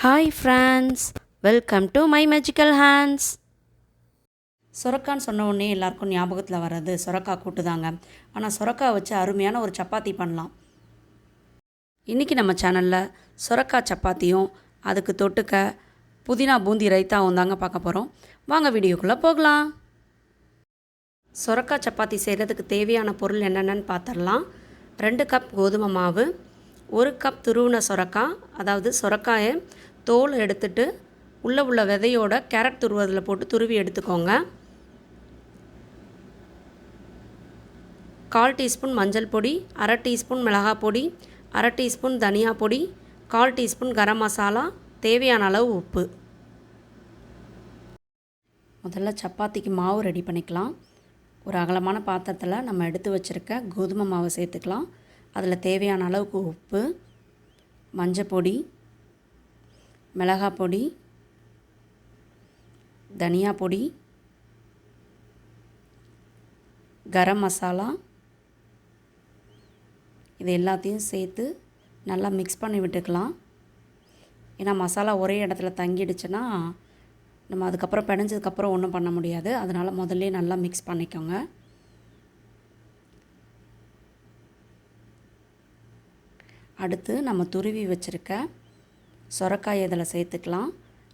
Hi friends, welcome to my magical hands. சுரக்கான்னு சொன்ன உடனே எல்லாருக்கும் ஞாபகத்தில் வர்றது சுரக்காய் கூட்டு தாங்க. ஆனால் சுரக்காய் வச்சு அருமையான ஒரு சப்பாத்தி பண்ணலாம். இன்றைக்கி நம்ம சேனலில் சுரக்காய் சப்பாத்தியும் அதுக்கு தொட்டுக்க புதினா பூந்தி ரைத்தாவும் தாங்க பார்க்க போகிறோம். வாங்க வீடியோக்குள்ளே போகலாம். சுரக்காய் சப்பாத்தி செய்கிறதுக்கு தேவையான பொருள் என்னென்னு பார்த்துடலாம். 2 கப் கோதுமை மாவு, 1 கப் துருவின சுரக்காய், அதாவது சுரக்காயை தோல் எடுத்துட்டு உள்ளே உள்ள விதையோட கேரட் துருவதில் போட்டு துருவி எடுத்துக்கோங்க. 1/4 டீஸ்பூன் மஞ்சள் பொடி, 1/2 டீஸ்பூன் மிளகாய் பொடி, 1/2 டீஸ்பூன் தனியா பொடி, 1/4 டீஸ்பூன் கரம் மசாலா, தேவையான அளவு உப்பு. முதல்ல சப்பாத்திக்கு மாவு ரெடி பண்ணிக்கலாம். ஒரு அகலமான பாத்திரத்தில் நம்ம எடுத்து வச்சுருக்க கோதுமை மாவை சேர்த்துக்கலாம். அதில் தேவையான அளவுக்கு உப்பு, மஞ்சள் பொடி, மிளகாய் பொடி, தனியா பொடி, கரம் மசாலா, இது எல்லாத்தையும் சேர்த்து நல்லா மிக்ஸ் பண்ணி விட்டுக்கலாம். ஏன்னா மசாலா ஒரே இடத்துல தங்கிடுச்சுன்னா நம்ம அதுக்கப்புறம் பிணைஞ்சதுக்கப்புறம் ஒன்றும் பண்ண முடியாது. அதனால் முதல்ல நல்லா மிக்ஸ் பண்ணிக்கோங்க. அடுத்து நம்ம துருவி வச்சுருக்க சுரக்காய் இதில் சேர்த்துக்கலாம்.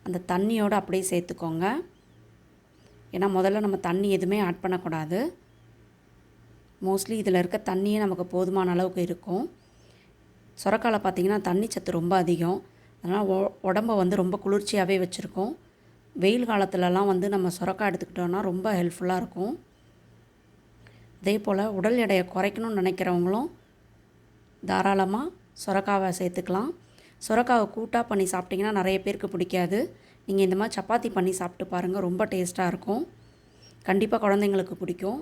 அந்த தண்ணியோடு அப்படியே சேர்த்துக்கோங்க. ஏன்னா முதல்ல நம்ம தண்ணி எதுவுமே ஆட் பண்ணக்கூடாது. மோஸ்ட்லி இதில் இருக்க தண்ணியே நமக்கு போதுமான அளவுக்கு இருக்கும். சுரக்காயில் பார்த்திங்கன்னா தண்ணி சத்து ரொம்ப அதிகம். அதனால் உடம்பை வந்து ரொம்ப குளிர்ச்சியாகவே வச்சுருக்கோம். வெயில் காலத்துலலாம் வந்து நம்ம சுரக்காய் எடுத்துக்கிட்டோன்னா ரொம்ப ஹெல்ப்ஃபுல்லாக இருக்கும். அதே போல் உடல் எடையை குறைக்கணும்னு நினைக்கிறவங்களும் தாராளமாக சுரக்காவை சேர்த்துக்கலாம். சுரக்காவை கூட்டாக பண்ணி சாப்பிட்டிங்கன்னா நிறைய பேருக்கு பிடிக்காது. நீங்கள் இந்த மாதிரி சப்பாத்தி பண்ணி சாப்பிட்டு பாருங்கள், ரொம்ப டேஸ்ட்டாக இருக்கும். கண்டிப்பாக குழந்தைங்களுக்கு பிடிக்கும்.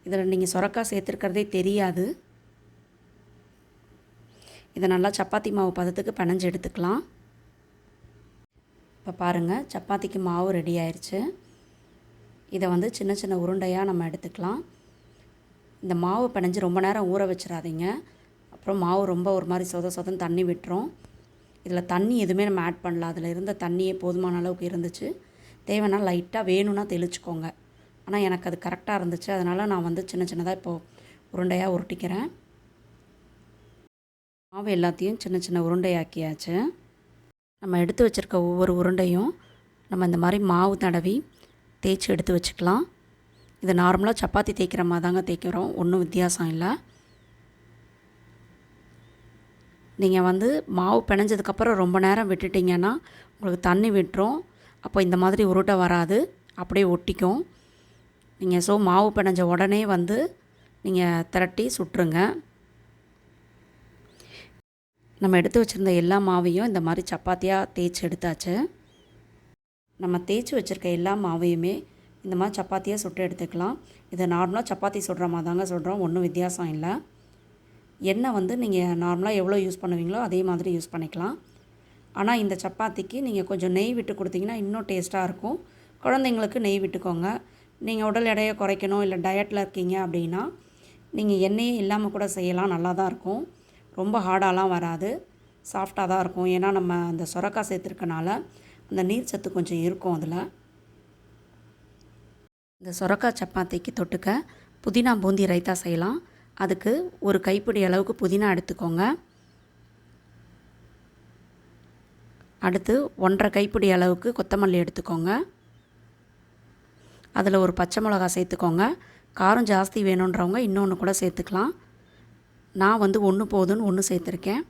இதில் நீங்கள் சுரக்காய் சேர்த்துருக்கிறதே தெரியாது. இதை நல்லா சப்பாத்தி மாவு பதத்துக்கு பிணைஞ்சு எடுத்துக்கலாம். இப்போ பாருங்கள், சப்பாத்திக்கு மாவு ரெடி ஆயிடுச்சு. இதை வந்து சின்ன சின்ன உருண்டையாக நம்ம எடுத்துக்கலாம். இந்த மாவு பிணைஞ்சு ரொம்ப நேரம் ஊற வச்சிடாதீங்க. அப்புறம் மாவு ரொம்ப ஒரு மாதிரி சொதன்னு தண்ணி விட்டுரும். இதில் தண்ணி எதுவுமே நம்ம ஆட் பண்ணல. அதில் இருந்த தண்ணியே போதுமான அளவுக்கு இருந்துச்சு. தேவைன்னா லைட்டாக வேணும்னா தெளிச்சுக்கோங்க. ஆனால் எனக்கு அது கரெக்டாக இருந்துச்சு. அதனால் நான் வந்து சின்ன சின்னதாக இப்போது உருண்டையாக உருட்டிக்கிறேன். மாவு எல்லாத்தையும் சின்ன சின்ன உருண்டையாக்கியாச்சு. நம்ம எடுத்து வச்சுருக்க ஒவ்வொரு உருண்டையும் நம்ம இந்த மாதிரி மாவு தடவி தேய்ச்சி எடுத்து வச்சுக்கலாம். இது நார்மலாக சப்பாத்தி தேய்க்கிற மாதிரி தாங்க தேய்க்கிறோம், ஒன்றும் வித்தியாசம் இல்லை. நீங்கள் வந்து மாவு பிணைஞ்சதுக்கப்புறம் ரொம்ப நேரம் விட்டுட்டிங்கன்னா உங்களுக்கு தண்ணி விட்டுரும். அப்போ இந்த மாதிரி உருட்டை வராது, அப்படியே ஒட்டிக்கும். நீங்கள் மாவு பிணைஞ்ச உடனே வந்து நீங்கள் திரட்டி சுட்டுருங்க. நம்ம எடுத்து வச்சுருந்த எல்லா மாவையும் இந்த மாதிரி சப்பாத்தியாக தேய்ச்சி எடுத்தாச்சு. நம்ம தேய்ச்சி வச்சுருக்க எல்லா மாவையுமே இந்த மாதிரி சப்பாத்தியாக சுட்டு எடுத்துக்கலாம். இதை நார்மலாக சப்பாத்தி சுடுற மாதிரி தாங்க சுடுறோம், ஒன்றும் வித்தியாசம் இல்லை. எண்ணெய் வந்து நீங்கள் நார்மலாக எவ்வளோ யூஸ் பண்ணுவீங்களோ அதே மாதிரி யூஸ் பண்ணிக்கலாம். ஆனால் இந்த சப்பாத்திக்கு நீங்கள் கொஞ்சம் நெய் விட்டு கொடுத்தீங்கன்னா இன்னும் டேஸ்ட்டாக இருக்கும். குழந்தைங்களுக்கு நெய் விட்டுக்கோங்க. நீங்கள் உடல் எடையை குறைக்கணும் இல்லை டயட்டில் இருக்கீங்க அப்படின்னா நீங்கள் எண்ணெயே இல்லாமல் கூட செய்யலாம், நல்லா தான் இருக்கும். ரொம்ப ஹார்டாலாம் வராது, சாஃப்டாக தான் இருக்கும். ஏன்னா நம்ம அந்த சுரக்காய் சேர்த்துருக்கனால அந்த நீர் சத்து கொஞ்சம் இருக்கும் அதில். இந்த சுரக்காய் சப்பாத்திக்கு தொட்டுக்க புதினா பூந்தி ரைத்தா செய்யலாம். அதுக்கு ஒரு கைப்பிடி அளவுக்கு புதினா எடுத்துக்கோங்க. அடுத்து 1/2 கைப்பிடி அளவுக்கு கொத்தமல்லி எடுத்துக்கோங்க. அதில் ஒரு பச்சை மிளகாய் சேர்த்துக்கோங்க. காரம் ஜாஸ்தி வேணுன்றவங்க இன்னொன்று கூட சேர்த்துக்கலாம். நான் வந்து 1 போதுன்னு 1 சேர்த்துருக்கேன்.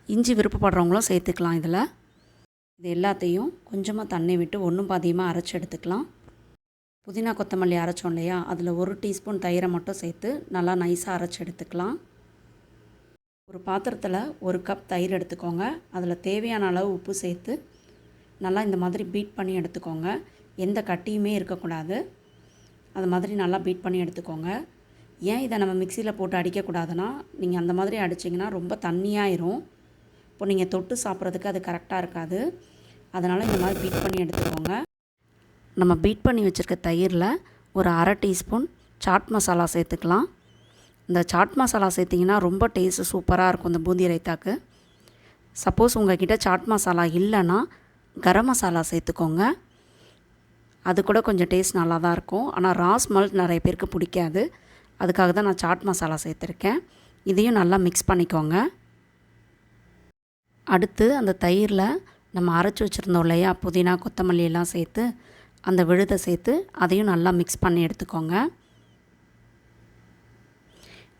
இஞ்சி விருப்பப்படுறவங்களும் சேர்த்துக்கலாம். இதில் இது எல்லாத்தையும் கொஞ்சமாக தண்ணி விட்டு ஒன்றும் பாதியமாக அரைச்சி எடுத்துக்கலாம். புதினா கொத்தமல்லி அரைச்சோம் இல்லையா, அதில் 1 டீஸ்பூன் தயிரை மட்டும் சேர்த்து நல்லா நைஸாக அரைச்சி எடுத்துக்கலாம். ஒரு பாத்திரத்தில் 1 கப் தயிர் எடுத்துக்கோங்க. அதில் தேவையான அளவு உப்பு சேர்த்து நல்லா இந்த மாதிரி பீட் பண்ணி எடுத்துக்கோங்க. எந்த கட்டியுமே இருக்கக்கூடாது. அது மாதிரி நல்லா பீட் பண்ணி எடுத்துக்கோங்க. ஏன் இதை நம்ம மிக்சியில் போட்டு அடிக்கக்கூடாதுன்னா, நீங்கள் அந்த மாதிரி அடிச்சிங்கன்னா ரொம்ப தண்ணியாயிரும். இப்போ நீங்கள் தொட்டு சாப்பிட்றதுக்கு அது கரெக்டாக இருக்காது. அதனால் இந்த மாதிரி பீட் பண்ணி எடுத்துக்கோங்க. நம்ம பீட் பண்ணி வச்சுருக்க தயிரில் ஒரு 1/2 டீஸ்பூன் சாட் மசாலா சேர்த்துக்கலாம். இந்த சாட் மசாலா சேர்த்திங்கன்னா ரொம்ப டேஸ்ட்டு சூப்பராக இருக்கும் இந்த பூந்தி ரைத்தாக்கு. சப்போஸ் உங்கள்கிட்ட சாட் மசாலா இல்லைன்னா கரம் மசாலா சேர்த்துக்கோங்க. அது கூட கொஞ்சம் டேஸ்ட் நல்லா தான் இருக்கும். ஆனால் ரா ஸ்மெல் நிறைய பேருக்கு பிடிக்காது. அதுக்காக தான் நான் சாட் மசாலா சேர்த்துருக்கேன். இதையும் நல்லா மிக்ஸ் பண்ணிக்கோங்க. அடுத்து அந்த தயிரில் நம்ம அரைச்சி வச்சுருந்தோம் இல்லையா, புதினா கொத்தமல்லி எல்லாம் சேர்த்து அந்த விழுதை சேர்த்து அதையும் நல்லா மிக்ஸ் பண்ணி எடுத்துக்கோங்க.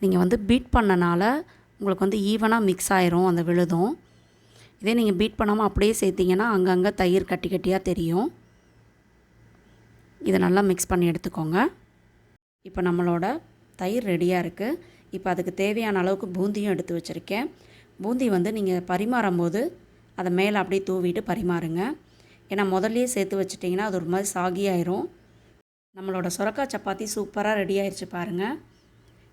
நீங்கள் வந்து பீட் பண்ணனால உங்களுக்கு வந்து ஈவனாக மிக்ஸ் ஆயிரும் அந்த விழுதும். இதே நீங்கள் பீட் பண்ணாமல் அப்படியே சேர்த்திங்கன்னா அங்கங்கே தயிர் கட்டி கட்டியாக தெரியும். இதை நல்லா மிக்ஸ் பண்ணி எடுத்துக்கோங்க. இப்போ நம்மளோட தயிர் ரெடியாக இருக்குது. இப்போ அதுக்கு தேவையான அளவுக்கு பூந்தியும் எடுத்து வச்சுருக்கேன். பூந்தி வந்து நீங்கள் பரிமாறும்போது அதை மேலே அப்படியே தூவிட்டு பரிமாறுங்க. ஏன்னா முதல்லையே சேர்த்து வச்சிட்டிங்கன்னா அது ஒரு மாதிரி சாகி ஆயிரும். நம்மளோட சுரக்காய் சப்பாத்தி சூப்பராக ரெடி ஆயிடுச்சு பாருங்கள்.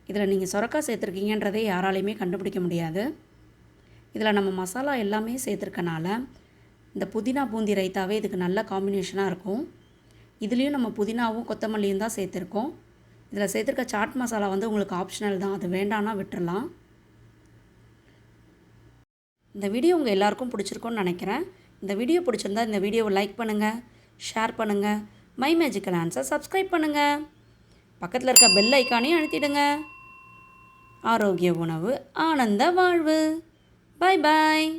இதில் நீங்கள் சுரக்காய் சேர்த்துருக்கீங்கன்றதே யாராலையுமே கண்டுபிடிக்க முடியாது. இதில் நம்ம மசாலா எல்லாமே சேர்த்துருக்கனால இந்த புதினா பூந்தி ரைத்தாவே இதுக்கு நல்ல காம்பினேஷனாக இருக்கும். இதுலேயும் நம்ம புதினாவும் கொத்தமல்லியும் தான் சேர்த்துருக்கோம். இதில் சேர்த்துருக்க சாட் மசாலா வந்து உங்களுக்கு ஆப்ஷனல் தான், அது வேண்டான்னா விட்டுறலாம். இந்த வீடியோ உங்கள் எல்லாருக்கும் பிடிச்சிருக்கும்னு நினைக்கிறேன். இந்த வீடியோ பிடிச்சிருந்தா இந்த வீடியோவை லைக் பண்ணுங்கள், ஷேர் பண்ணுங்கள், மை மேஜிக்கல் ஹேண்ட்ஸை சப்ஸ்கிரைப் பண்ணுங்கள். பக்கத்தில் இருக்க பெல் ஐக்கானையும் அழுத்திடுங்க. ஆரோக்கிய உணவு, ஆனந்த வாழ்வு. பாய் பாய்.